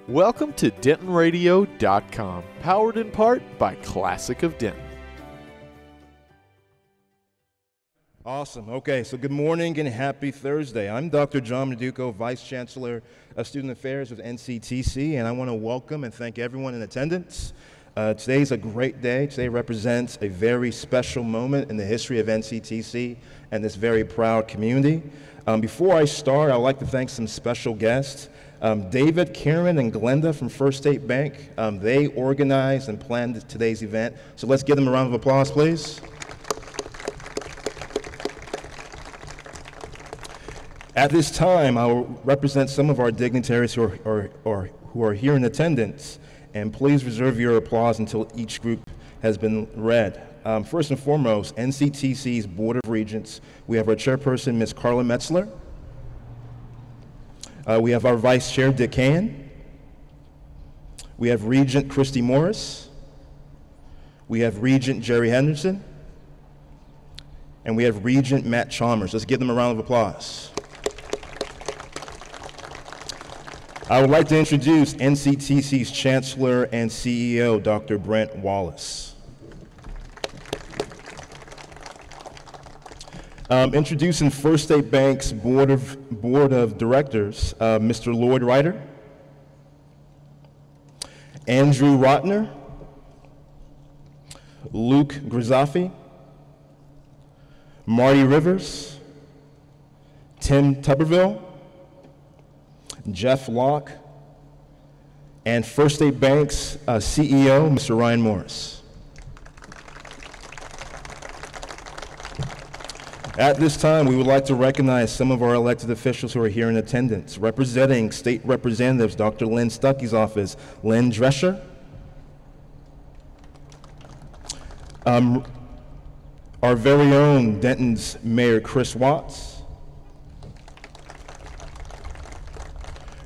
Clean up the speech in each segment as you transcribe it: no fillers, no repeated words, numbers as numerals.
Welcome to DentonRadio.com, powered in part by Classic of Denton. Awesome. Okay, so good morning and happy Thursday. I'm Dr. John Meduco, Vice Chancellor of Student Affairs with NCTC, and I want to welcome and thank everyone in attendance. Today's a great day. Today represents a very special moment in the history of NCTC and this very proud community. Before I start, I'd like to thank some special guests. David, Karen, and Glenda from First State Bank, they organized and planned today's event. So let's give them a round of applause, please. At this time, I will represent some of our dignitaries who are here in attendance, and please reserve your applause until each group has been read. First and foremost, NCTC's Board of Regents. We have our chairperson, Ms. Carla Metzler. We have our Vice Chair, Dick Cahan. We have Regent Christy Morris. We have Regent Jerry Henderson. And we have Regent Matt Chalmers. Let's give them a round of applause. I would like to introduce NCTC's Chancellor and CEO, Dr. Brent Wallace. Introducing First State Bank's Board of Directors, Mr. Lloyd Ryder, Andrew Rotner, Luke Grizafi, Marty Rivers, Tim Tuberville, Jeff Locke, and First State Bank's CEO, Mr. Ryan Morris. At this time, we would like to recognize some of our elected officials who are here in attendance. Representing State Representatives, Dr. Lynn Stuckey's office, Lynn Drescher. Our very own Denton's Mayor, Chris Watts.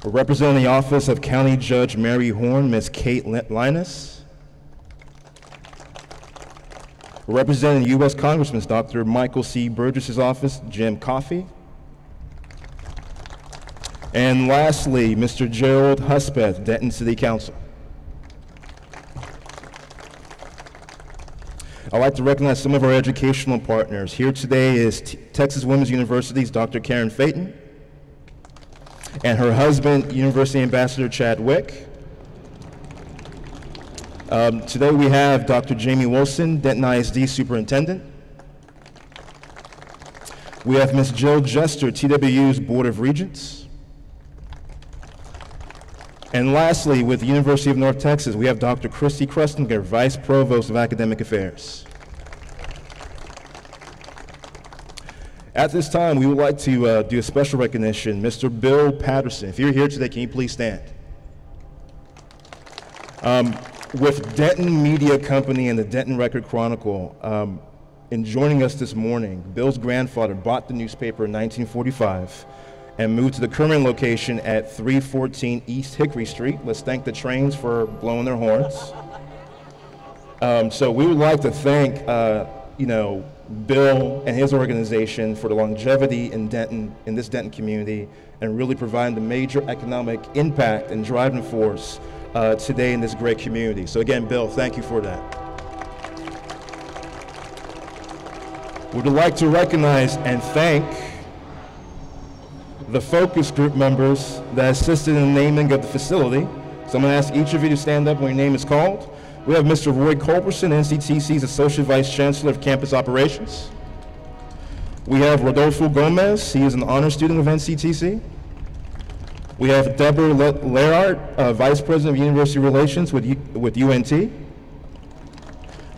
Representing the office of County Judge Mary Horn, Ms. Kate Linus. Representing U.S. Congressman Dr. Michael C. Burgess's office, Jim Coffey. And lastly, Mr. Gerald Huspeth, Denton City Council. I'd like to recognize some of our educational partners. Here today is Texas Women's University's Dr. Karen Phaeton and her husband, University Ambassador Chad Wick. Today we have Dr. Jamie Wilson, Denton ISD Superintendent. We have Ms. Jill Jester, TWU's Board of Regents. And lastly, with the University of North Texas, we have Dr. Christy Krustinger, Vice Provost of Academic Affairs. At this time, we would like to do a special recognition. Mr. Bill Patterson, if you're here today, can you please stand? With Denton Media Company and the Denton Record Chronicle, in joining us this morning, Bill's grandfather bought the newspaper in 1945 and moved to the current location at 314 East Hickory Street. Let's thank the trains for blowing their horns. So we would like to thank, Bill and his organization for the longevity in Denton, in this Denton community, and really providing the major economic impact and driving force today in this great community. So again, Bill, thank you for that. We'd like to recognize and thank the focus group members that assisted in the naming of the facility. So I'm going to ask each of you to stand up when your name is called. We have Mr. Roy Culberson, NCTC's Associate Vice Chancellor of Campus Operations. We have Rodolfo Gomez, he is an honor student of NCTC. We have Deborah Lerart, Vice President of University Relations with UNT.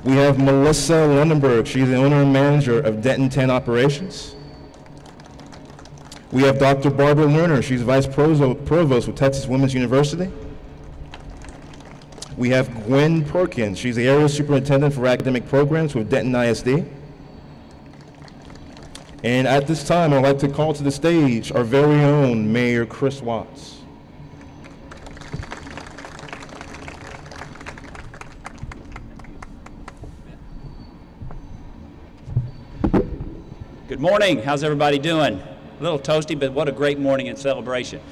We have Melissa Lundenberg, she's the owner and manager of Denton 10 Operations. We have Dr. Barbara Lerner, she's Vice Provost with Texas Women's University. We have Gwen Perkins, she's the Area Superintendent for Academic Programs with Denton ISD. And at this time, I'd like to call to the stage our very own Mayor Chris Watts. Good morning. How's everybody doing? A little toasty, but what a great morning and celebration.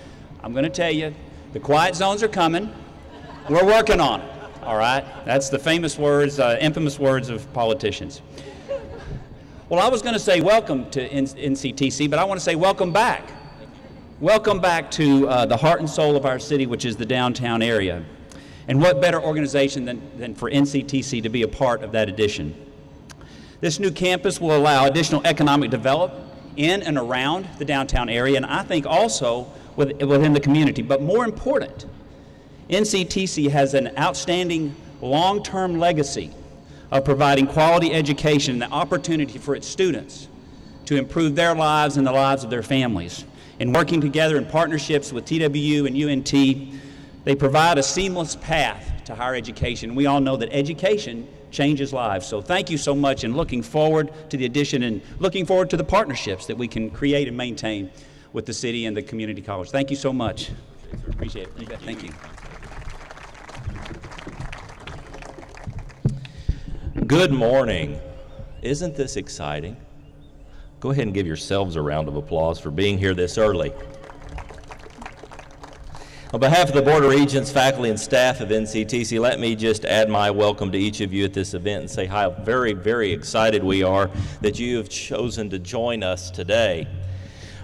I'm going to tell you, The quiet zones are coming. We're working on it, all right? That's the famous words, infamous words of politicians. Well, I was going to say welcome to NCTC, but I want to say welcome back. Welcome back to the heart and soul of our city, which is the downtown area. And what better organization than for NCTC to be a part of that addition. This new campus will allow additional economic development in and around the downtown area, and I think also within the community. But more important, NCTC has an outstanding long-term legacy of providing quality education and the opportunity for its students to improve their lives and the lives of their families. And working together in partnerships with TWU and UNT, they provide a seamless path to higher education. We all know that education changes lives. So thank you so much, and looking forward to the addition and looking forward to the partnerships that we can create and maintain with the city and the community college. Thank you so much. Appreciate it. Thank you. Good morning. Isn't this exciting? Go ahead and give yourselves a round of applause for being here this early. On behalf of the Board of Regents, faculty, and staff of NCTC, let me just add my welcome to each of you at this event and say how very, very excited we are that you have chosen to join us today.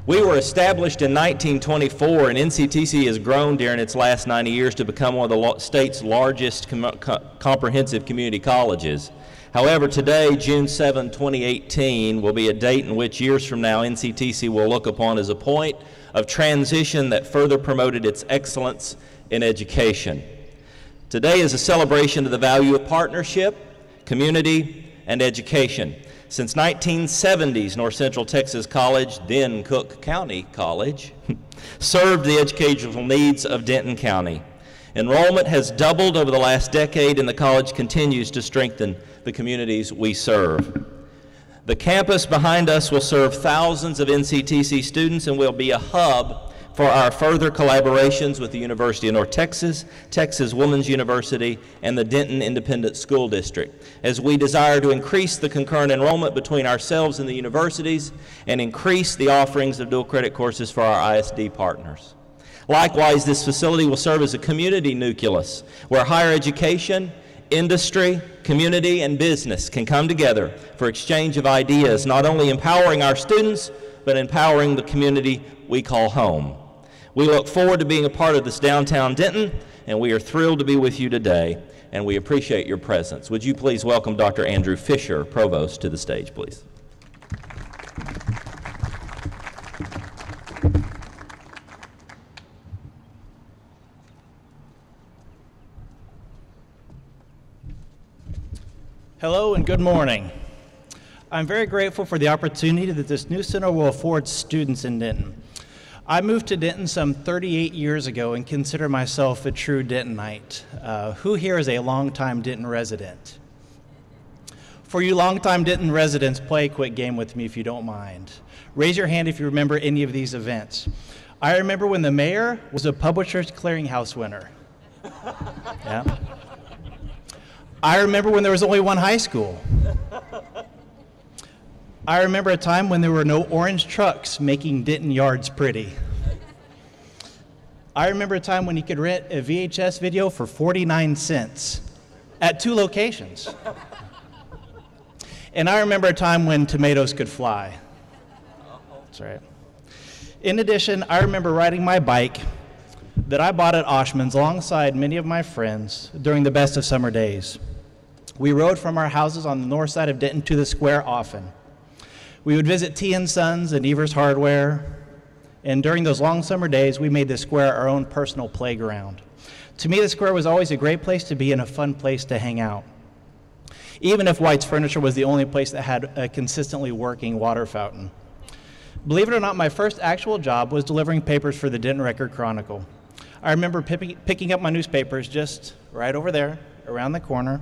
We were established in 1924, and NCTC has grown during its last 90 years to become one of the state's largest comprehensive community colleges. However, today, June 7, 2018, will be a date in which years from now NCTC will look upon as a point of transition that further promoted its excellence in education. Today is a celebration of the value of partnership, community, and education. Since 1970s, North Central Texas College, then Cook County College, served the educational needs of Denton County. Enrollment has doubled over the last decade, and the college continues to strengthen the communities we serve. The campus behind us will serve thousands of NCTC students and will be a hub for our further collaborations with the University of North Texas, Texas Women's University, and the Denton Independent School District, as we desire to increase the concurrent enrollment between ourselves and the universities and increase the offerings of dual credit courses for our ISD partners. Likewise, this facility will serve as a community nucleus where higher education, industry, community, and business can come together for exchange of ideas, not only empowering our students, but empowering the community we call home. We look forward to being a part of this downtown Denton, and we are thrilled to be with you today, and we appreciate your presence. Would you please welcome Dr. Andrew Fisher, Provost, to the stage, please. Hello and good morning. I'm very grateful for the opportunity that this new center will afford students in Denton. I moved to Denton some 38 years ago and consider myself a true Dentonite. Who here is a longtime Denton resident? For you longtime Denton residents, play a quick game with me if you don't mind. Raise your hand if you remember any of these events. I remember when the mayor was a Publishers Clearinghouse winner. Yeah. I remember when there was only one high school. I remember a time when there were no orange trucks making Denton yards pretty. I remember a time when you could rent a VHS video for 49 cents at 2 locations. And I remember a time when tomatoes could fly. That's right. In addition, I remember riding my bike that I bought at Oshman's alongside many of my friends during the best of summer days. We rode from our houses on the north side of Denton to the square often. We would visit T & Sons and Evers Hardware, and during those long summer days, we made the square our own personal playground. To me, the square was always a great place to be and a fun place to hang out, even if White's Furniture was the only place that had a consistently working water fountain. Believe it or not, my first actual job was delivering papers for the Denton Record Chronicle. I remember picking up my newspapers just right over there, around the corner.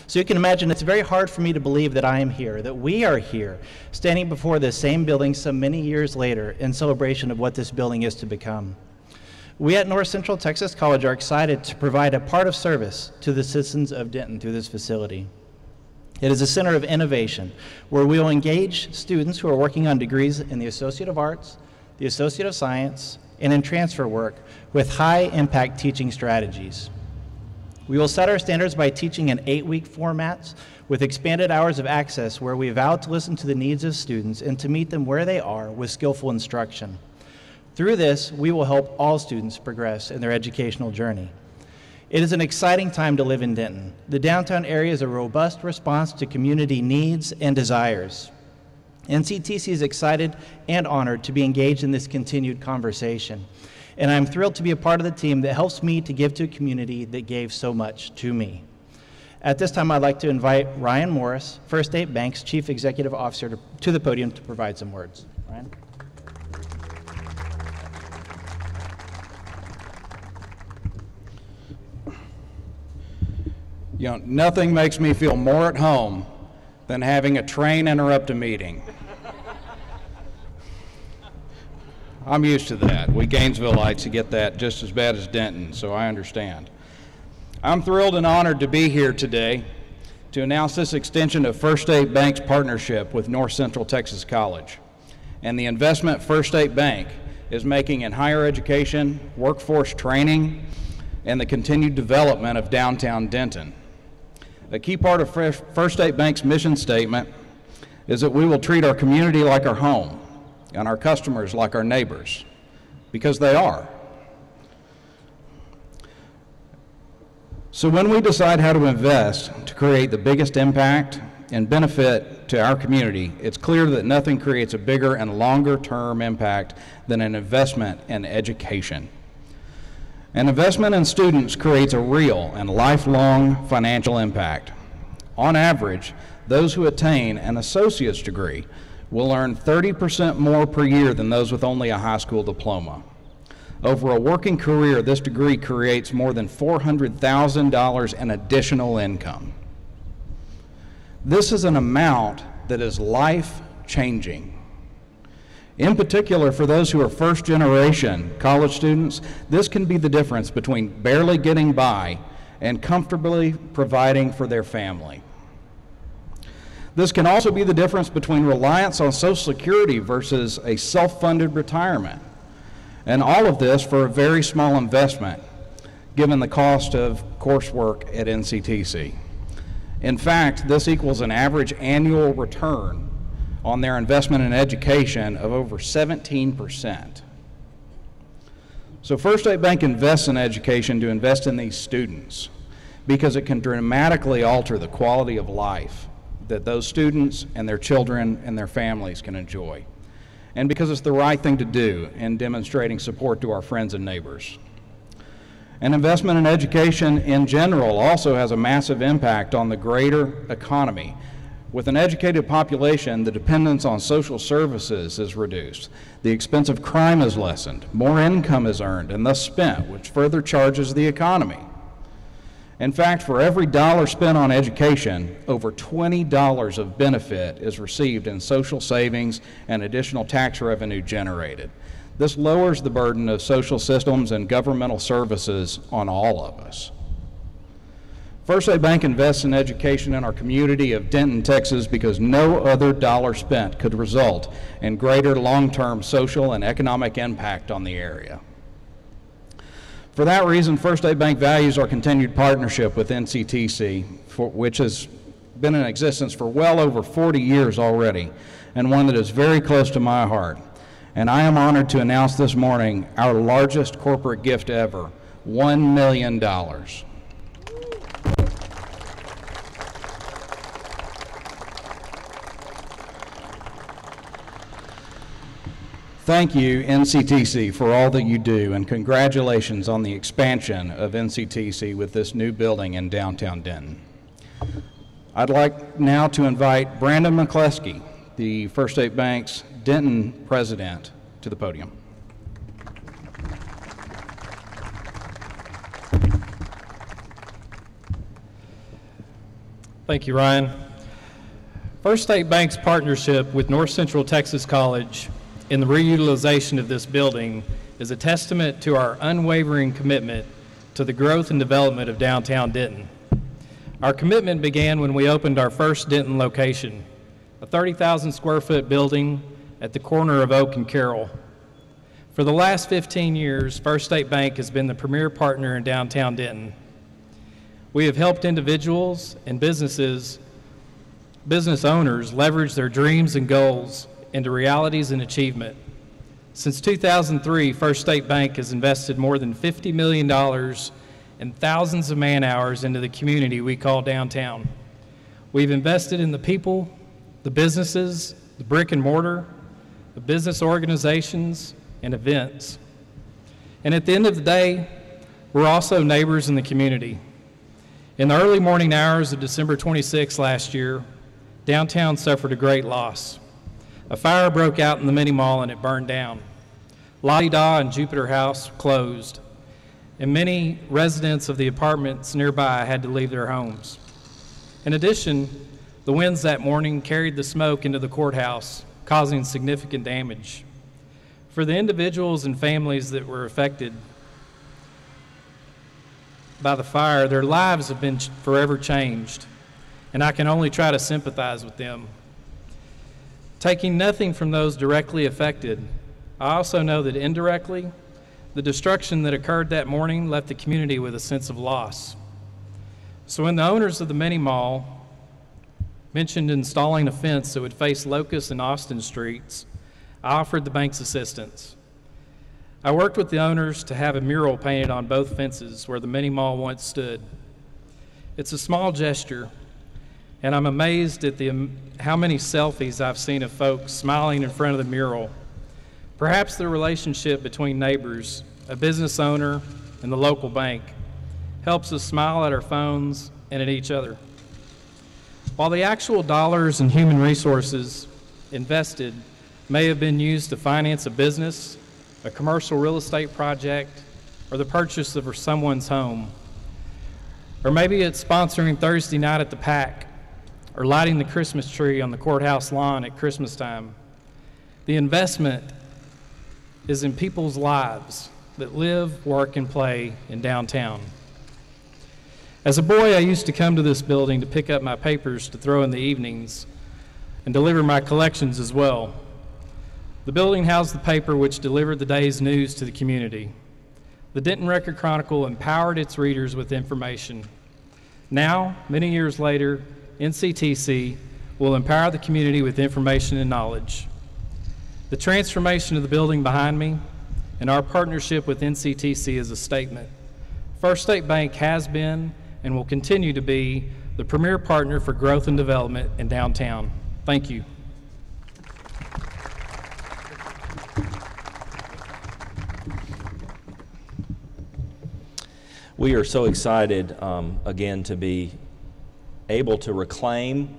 So you can imagine it's very hard for me to believe that I am here, that we are here, standing before this same building some many years later in celebration of what this building is to become. We at North Central Texas College are excited to provide a part of service to the citizens of Denton through this facility. It is a center of innovation where we will engage students who are working on degrees in the Associate of Arts, the Associate of Science, and in transfer work with high-impact teaching strategies. We will set our standards by teaching in 8-week formats with expanded hours of access where we vow to listen to the needs of students and to meet them where they are with skillful instruction. Through this, we will help all students progress in their educational journey. It is an exciting time to live in Denton. The downtown area is a robust response to community needs and desires. NCTC is excited and honored to be engaged in this continued conversation. And I'm thrilled to be a part of the team that helps me to give to a community that gave so much to me. At this time, I'd like to invite Ryan Morris, First State Bank's Chief Executive Officer, to the podium to provide some words. Ryan? You know, nothing makes me feel more at home than having a train interrupt a meeting. I'm used to that. We Gainesvilleites get that just as bad as Denton, so I understand. I'm thrilled and honored to be here today to announce this extension of First State Bank's partnership with North Central Texas College and the investment First State Bank is making in higher education, workforce training, and the continued development of downtown Denton. A key part of First State Bank's mission statement is that we will treat our community like our home and our customers like our neighbors, because they are. So when we decide how to invest to create the biggest impact and benefit to our community, it's clear that nothing creates a bigger and longer-term impact than an investment in education. An investment in students creates a real and lifelong financial impact. On average, those who attain an associate's degree will earn 30% more per year than those with only a high school diploma. Over a working career, this degree creates more than $400,000 in additional income. This is an amount that is life-changing. In particular, for those who are first-generation college students, this can be the difference between barely getting by and comfortably providing for their family. This can also be the difference between reliance on Social Security versus a self-funded retirement. And all of this for a very small investment, given the cost of coursework at NCTC. In fact, this equals an average annual return on their investment in education of over 17%. So First State Bank invests in education to invest in these students because it can dramatically alter the quality of life that those students and their children and their families can enjoy. And because it's the right thing to do in demonstrating support to our friends and neighbors. An investment in education in general also has a massive impact on the greater economy. With an educated population, the dependence on social services is reduced, the expense of crime is lessened, more income is earned and thus spent, which further charges the economy. In fact, for every dollar spent on education, over $20 of benefit is received in social savings and additional tax revenue generated. This lowers the burden of social systems and governmental services on all of us. First State Bank invests in education in our community of Denton, Texas, because no other dollar spent could result in greater long-term social and economic impact on the area. For that reason, First State Bank values our continued partnership with NCTC, which has been in existence for well over 40 years already, and one that is very close to my heart. And I am honored to announce this morning our largest corporate gift ever, $1 million. Thank you, NCTC, for all that you do, and congratulations on the expansion of NCTC with this new building in downtown Denton. I'd like now to invite Brandon McCleskey, the First State Bank's Denton president, to the podium. Thank you, Ryan. First State Bank's partnership with North Central Texas College in the reutilization of this building is a testament to our unwavering commitment to the growth and development of downtown Denton. Our commitment began when we opened our first Denton location, a 30,000 square foot building at the corner of Oak and Carroll. For the last 15 years, First State Bank has been the premier partner in downtown Denton. We have helped individuals and business owners leverage their dreams and goals into realities and achievement. Since 2003, First State Bank has invested more than $50 million and thousands of man-hours into the community we call downtown. We've invested in the people, the businesses, the brick and mortar, the business organizations, and events. And at the end of the day, we're also neighbors in the community. In the early morning hours of December 26 last year, downtown suffered a great loss. A fire broke out in the mini mall and it burned down. Lottie Da and Jupiter House closed, and many residents of the apartments nearby had to leave their homes. In addition, the winds that morning carried the smoke into the courthouse, causing significant damage. For the individuals and families that were affected by the fire, their lives have been forever changed, and I can only try to sympathize with them. Taking nothing from those directly affected, I also know that indirectly, the destruction that occurred that morning left the community with a sense of loss. So when the owners of the mini mall mentioned installing a fence that would face Locust and Austin streets, I offered the bank's assistance. I worked with the owners to have a mural painted on both fences where the mini mall once stood. It's a small gesture, and I'm amazed at how many selfies I've seen of folks smiling in front of the mural. Perhaps the relationship between neighbors, a business owner, and the local bank helps us smile at our phones and at each other. While the actual dollars and human resources invested may have been used to finance a business, a commercial real estate project, or the purchase of someone's home, or maybe it's sponsoring Thursday night at the PAC, or lighting the Christmas tree on the courthouse lawn at Christmas time, the investment is in people's lives that live, work, and play in downtown. As a boy, I used to come to this building to pick up my papers to throw in the evenings and deliver my collections as well. The building housed the paper which delivered the day's news to the community. The Denton Record Chronicle empowered its readers with information. Now, many years later, NCTC will empower the community with information and knowledge. The transformation of the building behind me and our partnership with NCTC is a statement. First State Bank has been and will continue to be the premier partner for growth and development in downtown. Thank you. We are so excited again to be able to reclaim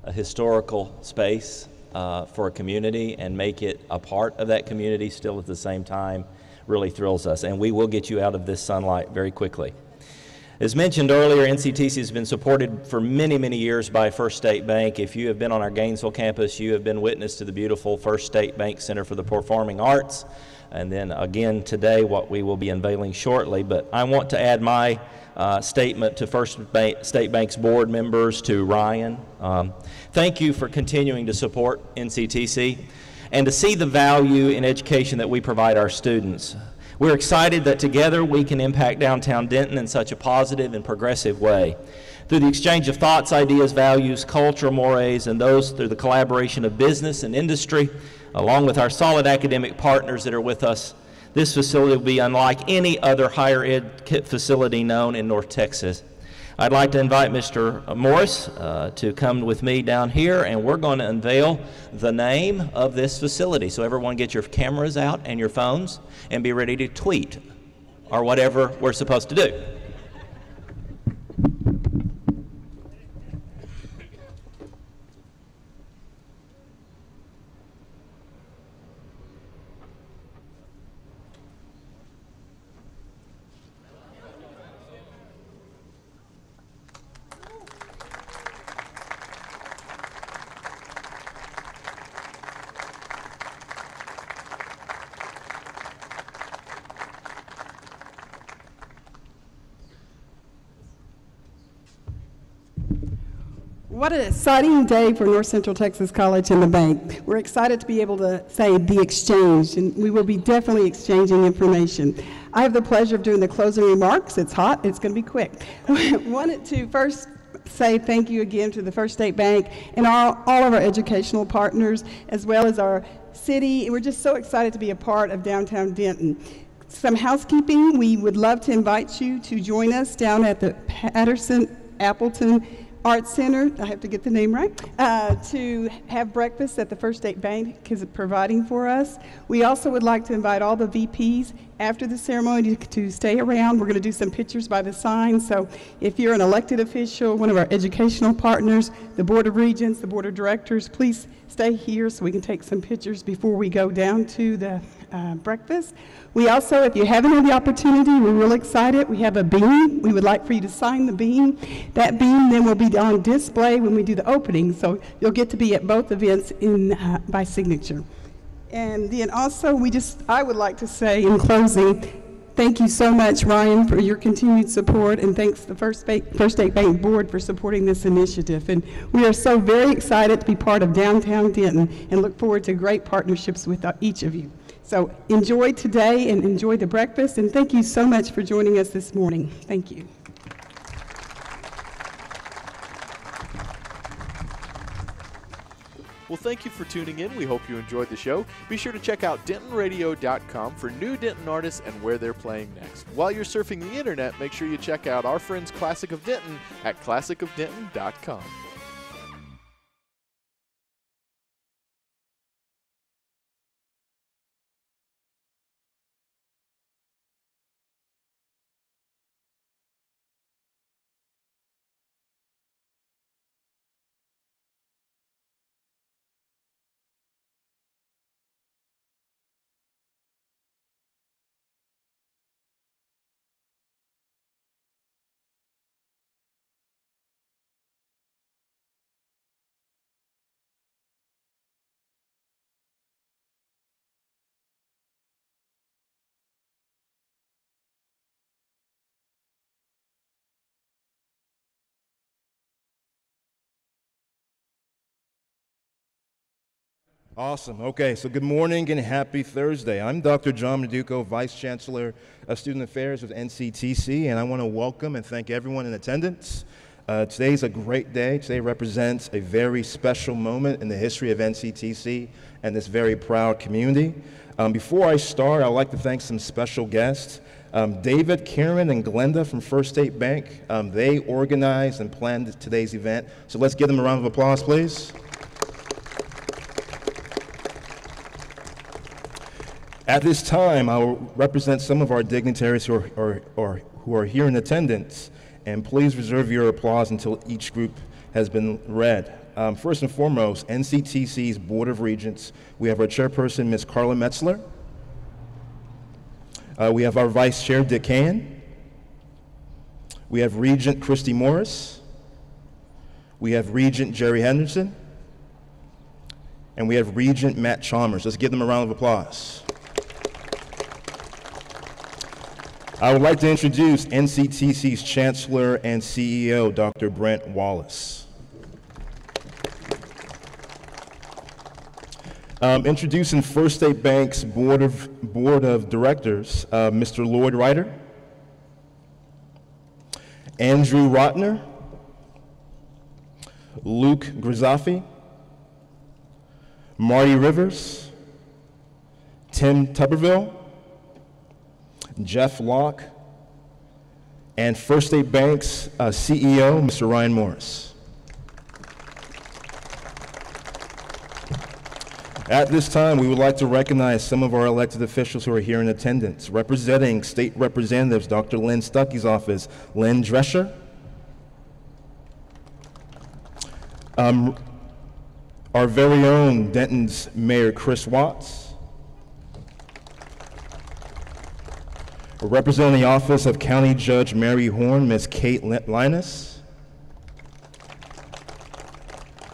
a historical space for a community and make it a part of that community still at the same time really thrills us. And we will get you out of this sunlight very quickly. As mentioned earlier, NCTC has been supported for many, many years by First State Bank. If you have been on our Gainesville campus, you have been witness to the beautiful First State Bank Center for the Performing Arts. And then again today, what we will be unveiling shortly. But I want to add my statement to First State Bank's board members, to Ryan. Thank you for continuing to support NCTC and to see the value in education that we provide our students. We're excited that together we can impact downtown Denton in such a positive and progressive way. Through the exchange of thoughts, ideas, values, cultural mores, and those through the collaboration of business and industry, along with our solid academic partners that are with us, this facility will be unlike any other higher ed facility known in North Texas. I'd like to invite Mr. Morris to come with me down here, and we're going to unveil the name of this facility. So everyone get your cameras out and your phones and be ready to tweet or whatever we're supposed to do. What an exciting day for North Central Texas College and the bank. We're excited to be able to say the exchange, and we will be definitely exchanging information. I have the pleasure of doing the closing remarks. It's hot, it's going to be quick. Wanted to first say thank you again to the First State Bank and all of our educational partners, as well as our city. We're just so excited to be a part of downtown Denton. Some housekeeping, we would love to invite you to join us down at the Patterson-Appleton Art Center, I have to get the name right, to have breakfast that the First State Bank is providing for us. We also would like to invite all the VPs after the ceremony to stay around. We're going to do some pictures by the sign, so if you're an elected official, one of our educational partners, the Board of Regents, the Board of Directors, please stay here so we can take some pictures before we go down to the breakfast. We also, if you haven't had the opportunity, we're real excited. We have a beam. We would like for you to sign the beam. That beam then will be on display when we do the opening, so you'll get to be at both events by signature. And then also, I would like to say in closing, thank you so much, Ryan, for your continued support, and thanks to the First State Bank Board for supporting this initiative. And we are so very excited to be part of downtown Denton and look forward to great partnerships with each of you. So enjoy today and enjoy the breakfast, and thank you so much for joining us this morning. Thank you. Well, thank you for tuning in. We hope you enjoyed the show. Be sure to check out DentonRadio.com for new Denton artists and where they're playing next. While you're surfing the internet, make sure you check out our friends Classic of Denton at ClassicofDenton.com. Awesome. Okay, so good morning and happy Thursday. I'm Dr. John Meduco, Vice Chancellor of Student Affairs with NCTC, and I want to welcome and thank everyone in attendance. Today's a great day. Today represents a very special moment in the history of NCTC and this very proud community. Before I start, I'd like to thank some special guests. David, Karen, and Glenda from First State Bank. They organized and planned today's event, so let's give them a round of applause, please. At this time, I will represent some of our dignitaries who are here in attendance, and please reserve your applause until each group has been read. First and foremost, NCTC's Board of Regents. We have our chairperson, Ms. Carla Metzler. We have our vice chair, Dick Cahan. We have Regent Christy Morris. We have Regent Jerry Henderson. And we have Regent Matt Chalmers. Let's give them a round of applause. I would like to introduce NCTC's Chancellor and CEO, Dr. Brent Wallace. Introducing First State Bank's Board of Directors, Mr. Lloyd Ryder, Andrew Rotner, Luke Grisafi, Marty Rivers, Tim Tuberville, Jeff Locke, and First State Bank's CEO, Mr. Ryan Morris. At this time, we would like to recognize some of our elected officials who are here in attendance. Representing state representatives, Dr. Lynn Stuckey's office, Lynn Drescher. Our very own Denton's Mayor, Chris Watts. Representing the Office of County Judge Mary Horn, Ms. Kate Linus.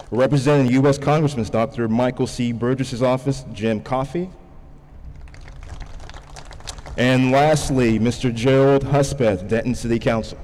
Representing the U.S. Congressman, Dr. Michael C. Burgess's office, Jim Coffey. And lastly, Mr. Gerald Huspeth, Denton City Council.